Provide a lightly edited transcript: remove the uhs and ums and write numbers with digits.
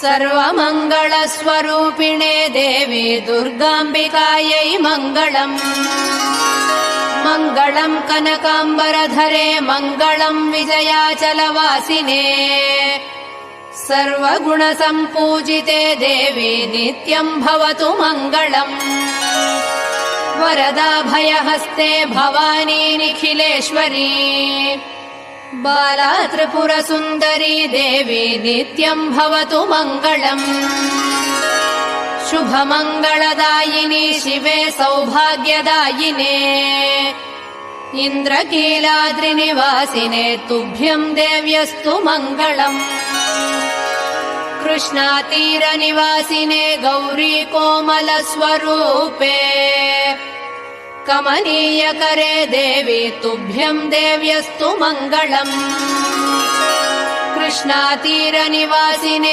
सर्वमङ्गलस्वरूपिणे देवी दुर्गाम्बिकायै मङ्गलम्। मङ्गलम् कनकाम्बरधरे मङ्गलम् विजयाचलवासिने। सर्वगुणसम्पूजिते देवी नित्यम् भवतु मङ्गलम्। वरदाभयहस्ते भवानी निखिलेश्वरी। बाला त्रिपुरसुन्दरी देवी नित्यम् भवतु मङ्गलम्। शुभमङ्गलदायिनी शिवे सौभाग्यदायिने। इन्द्रकीलाद्रिनिवासिने तुभ्यम् देव्यस्तु मङ्गलम्। कृष्णातीरनिवासिने गौरी कोमलस्वरूपे। कमनीयकरे देवी तुभ्यम् देव्यस्तु मङ्गलम्। कृष्णातीरनिवासिने